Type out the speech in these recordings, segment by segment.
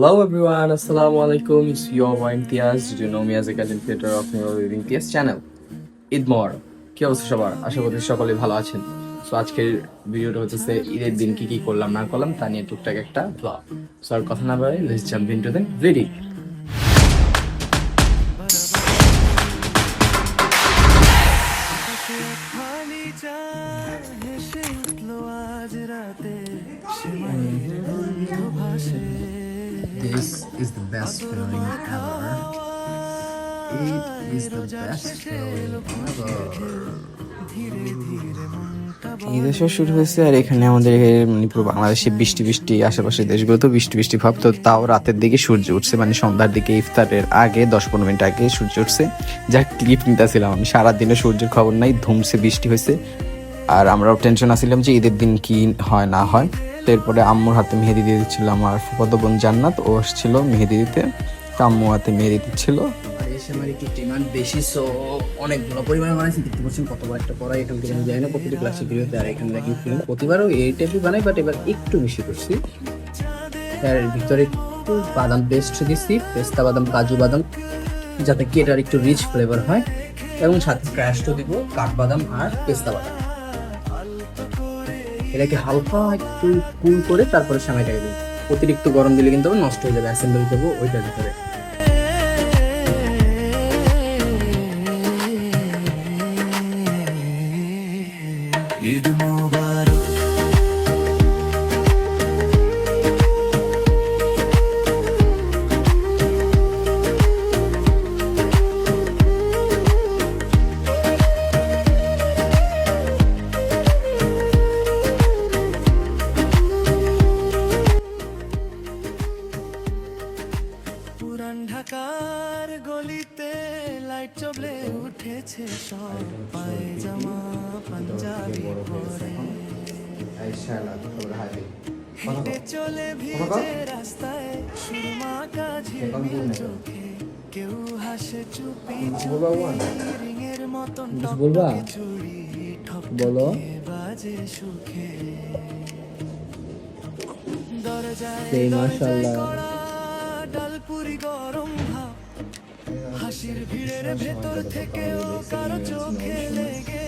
Hello everyone, Assalamu alaikum. It's your boy Imtiaz. Did you know me as a content creator of New Imtiaz channel? Eid মোবারক। কি অবস্থা সবার? আশা করি সকলে ভালো আছেন। সো আজকের ভিডিওটা হচ্ছে ঈদের দিন কি কি করলাম না করলাম তা নিয়ে টুকটাক একটা ব্লগ। সো আর কথা না বাড়াই, let's jump into the video. This is the best feeling ever. It is the best feeling ever. ঈদের শুরু হয়েছে আর এখানে আমাদের মানে পুরো বাংলাদেশে বৃষ্টি বৃষ্টি, আশেপাশের দেশগুলো তো বৃষ্টি বৃষ্টি ভাব, তো তাও রাতের দিকে সূর্য উঠছে, মানে সন্ধ্যার দিকে ইফতারের আগে 10-15 মিনিট আগে সূর্য উঠছে। যা ক্লিপ নিতেছিলাম আমি, সারাদিনে সূর্যের খবর নাই, ধুমসে বৃষ্টি হয়েছে। আর আমরাও টেনশন আসছিলাম যে ঈদের দিন কি হয় না হয়। তো এরপরে আম্মুর হাতে মেহেদি দিয়ে দিচ্ছিল আমার ফুফাতো বোন জান্নাত, ও আসছিল মেহেদি দিতে, তো আম্মু হাতে মেহেদি দিচ্ছিল। আর এসে আমার একটু ডিমান্ড বেশি, সো অনেকগুলো পরিমাণে বানাইছি। দেখতে পাচ্ছেন কতবার একটা কড়াই, এখান থেকে আমি যাই না প্রতিটি ক্লাসে ভিডিওতে। আর এখানে দেখি প্রতিবারও এই টাইপই বানাই, বাট এবার একটু বেশি করছি। আর ভিতরে একটু বাদাম পেস্ট দিচ্ছি, পেস্তা বাদাম, কাজু বাদাম, যাতে কি এটার একটু রিচ ফ্লেভার হয়। এবং সাথে ক্র্যাশও দিব, কাঠবাদাম আর পেস্তা বাদাম। এটাকে হালকা একটু কুল করে তারপরে সেমাইটাকে দিই। অতিরিক্ত গরম দিলে কিন্তু নষ্ট হয়ে যাবে, অ্যাসেম্বল করবো ওইটার ভিতরে। ঈদ মোবারক। ঢাকার গলিতে লাইট জ্বলে উঠেছে, সব পায়জামা পাঞ্জাবি পরে হেঁটে চলে ভিজে রাস্তায়, সুরমা কাঝির চোখে কেউ হাসে চুপি রিংয়ের মতন চুড়ি ঠকঠকে বাজে সুখে। দরজায় দরজায় ডালপুরি গরম ভাব, হাসির ভিড়ের ভেতর থেকেও কারো চোখে লেগে,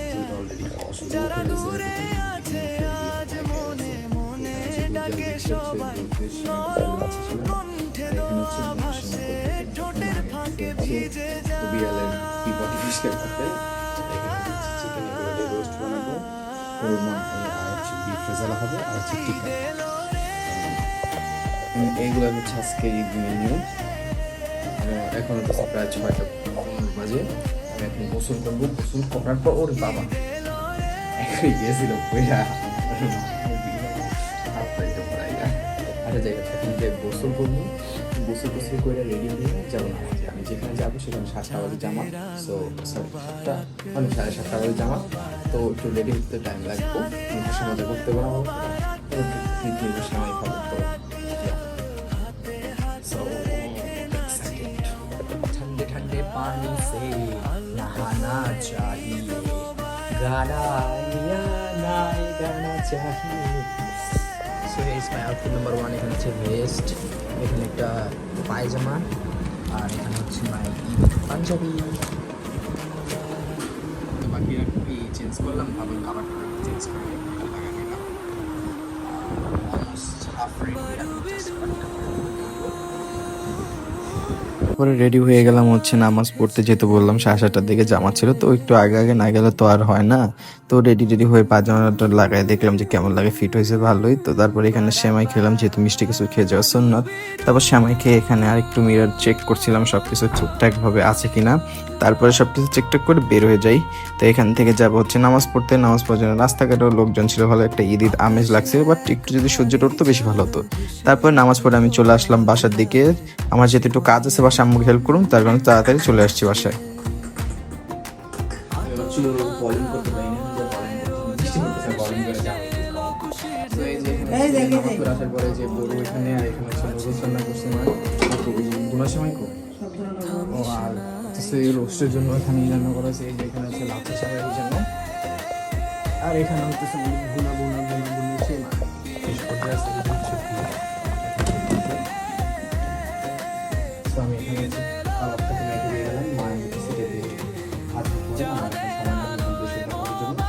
যারা দূরে আছে আজ মনে মনে ডাকে সবাই, নরম কণ্ঠে দোয়া ভাসে, ঠোঁটের ফাঁকে ভিজে যায়। এইগুলো হচ্ছে আজকে ঈদ মেনু। এখন হচ্ছে প্রায় 6টা বাজে। আমি এখন গোসল করবো, গোসল করার পর ওর বাবা এখন গিয়েছিল আচ্ছা যাই হোক, এখন যে গোসল করবো, গোসল গোসল করে রেডি হয়ে যাবো না। আমি যেখানে যাবো সেখানে 7টা বাজে জামা, সো 7টা মানে 7:30 বাজে জামা, তো একটু রেডি হতে টাইম লাগবে। মজা করতে পারবো, সময় খাবো। তো ठंडे ठंडे पानी से नहाना चाहिए, गाना या नाय गाना चाहिए। So it's my outfit number 1। এখানে হচ্ছে ভেস্ট, এখানে একটা পায়জামা, আর এখানে হচ্ছে মাই পাঞ্জাবি। বাকিরা খুবই চেঞ্জ করলাম, ভাবলাম কাবারটা চেঞ্জ করে লাগা নিলাম। Almost half ready. পরে রেডি হয়ে গেলাম হচ্ছে নামাজ পড়তে, যেহেতু বললাম 7:30টার দিকে জামা ছিল, তো একটু আগে আগে না গেলে তো আর হয় না। তো রেডি হয়ে পাজামাটা লাগাই দেখলাম যে কেমন লাগে, ফিট হয়েছে ভালোই। তো তারপরে এখানে সেমাই খেলাম, যেহেতু মিষ্টি কিছু খেয়ে যাওয়া সুন্নত। তারপর সেমাই খেয়ে এখানে আর একটু মিরর চেক করছিলাম সবকিছু ঠিকঠাকভাবে আছে কিনা, তারপরে সবকিছু চেকটেক করে বের হয়ে যাই। তো এখান থেকে যাবো হচ্ছে নামাজ পড়তে। নামাজ পড়ার জন্য রাস্তাঘাটেও লোকজন ছিল, ভালো একটা ঈদ আমেজ লাগছে, বাট একটু যদি সূর্যটা উঠতো বেশি ভালো হতো। তারপর নামাজ পড়ে আমি চলে আসলাম বাসার দিকে। আমার যেহেতু একটু কাজ আছে বাসায়, আম্মুকে হেল্প করুন, তার কারণে তাড়াতাড়ি চলে আসছি বাসায়। রোস্টের জন্য এখানে রান্না করা হয়েছে, এই যে এখানে হচ্ছে লাচ্ছা সাহেবের জন্য, আর এখানে হচ্ছে গুনা গুনা গুনা গুনা সেই তো আমি এখানে কালারটাকে মেখে দিয়ে গেলাম, মায়ের সিটে দিয়ে হাত ধরে আমার এখন সামান্য বেশি করার জন্য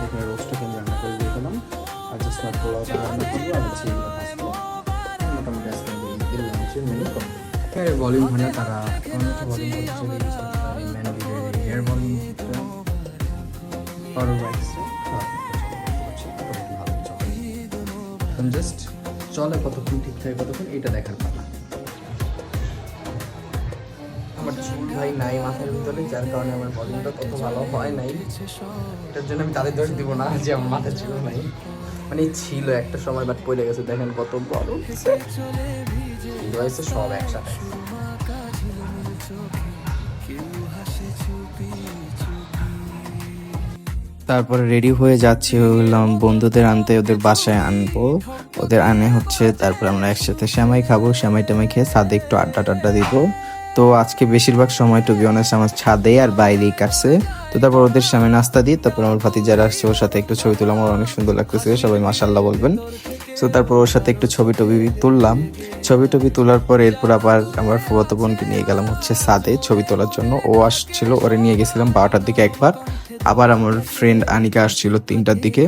এখানে রোস্টটাকে আমি রান্না করে দিয়ে গেলাম। আর জাস্ট না পোলাওটা রান্না করবো আর হচ্ছে এগুলো ভাজবো। মোটামুটি আজকে আমাদের লাঞ্চের মেনু কমপ্লিট। ভলিউম হয় না, তারা অনেকটা ভলিউম করতে চলে গেছে। ম্যান্ডির হেয়ার ভলিউমটা আরও রাইসটা এখন জাস্ট চলে কতক্ষণ ঠিক থাকে কতক্ষণ এটা দেখার পালা। আমার চুল ভাই নাই মাথার ভিতরে, যার কারণে আমার ভলিউমটা তত ভালো হয় নাই। এটার জন্য আমি তাদের দোষ দিব না যে আমার মাথার চুল নাই, মানে ছিল একটা সময় বাট পড়ে গেছে। দেখেন কত বড় হয়েছে সব একসাথে। তারপরে রেডি হয়ে যাচ্ছি, হলাম বন্ধুদের আনতে, ওদের বাসায় আনবো। ওদের আনে হচ্ছে তারপর আমরা একসাথে সেমাই খাবো, সেমাই টেমাই খেয়ে ছাদে একটু আড্ডা টাড্ডা দিব। তো আজকে বেশিরভাগ সময় টু বি অনেস্ট আমার ছাদে আর বাইরেই কাটছে। তো তারপর ওদের সামনে নাস্তা দিই, তারপর আমার ভাতিজারা আসছে, ওর সাথে একটু ছবি তুললাম, আমার অনেক সুন্দর লাগতেছে, সবাই মাশাআল্লাহ বলবেন। সো তারপর ওর সাথে একটু ছবি টবি তুললাম। ছবি টবি তোলার পর এরপর আবার আমার ফুফাতো বোনকে নিয়ে গেলাম হচ্ছে ছাদে ছবি তোলার জন্য। ও আসছিল, ওরে নিয়ে গেছিলাম 12টার দিকে একবার, আবার আমার ফ্রেন্ড আনিকা আসছিল 3টার দিকে,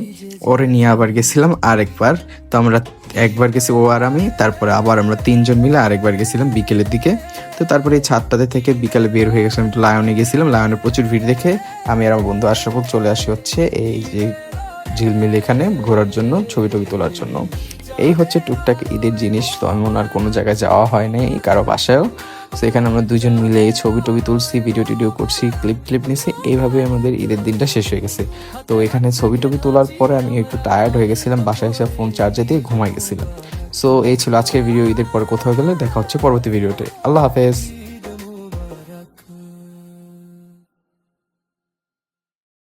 ওরে নিয়ে আবার গেছিলাম আরেকবার। তো আমরা একবার গেছি ও আর আমি, তারপরে আবার আমরা 3জন মিলে আরেকবার গেছিলাম বিকেলের দিকে। তো তারপরে এই ছাদটাতে থেকে বিকালে বের হয়ে গেছিলাম, একটু লায়নে গেছিলাম। লায়নে প্রচুর ভিড় দেখে আমি আর আমার বন্ধু আশরাফুল চলে আসি হচ্ছে এই যে ঝিলমিল এখানে ঘোরার জন্য, ছবি টবি তোলার জন্য। এই হচ্ছে টুকটাক ঈদের জিনিস। তো এমন আর কোনো জায়গায় যাওয়া হয় নাই কারো বাসায়ও। তো এখানে আমরা দুজন মিলে এই ছবি টবি তুলছি, ভিডিও টিডিও করছি, ক্লিপ নিছি। এইভাবে আমাদের ঈদের দিনটা শেষ হয়ে গেছে। তো এখানে ছবি টবি তোলার পরে আমি একটু টায়ার্ড হয়ে গেছিলাম, বাসায় এসে ফোন চার্জে দিয়ে ঘুমাই গেছিলাম। সো এই ছিল আজকের ভিডিও। ঈদের পরে কোথাও গেলে দেখা হচ্ছে পরবর্তী ভিডিওতে। আল্লাহ হাফেজ।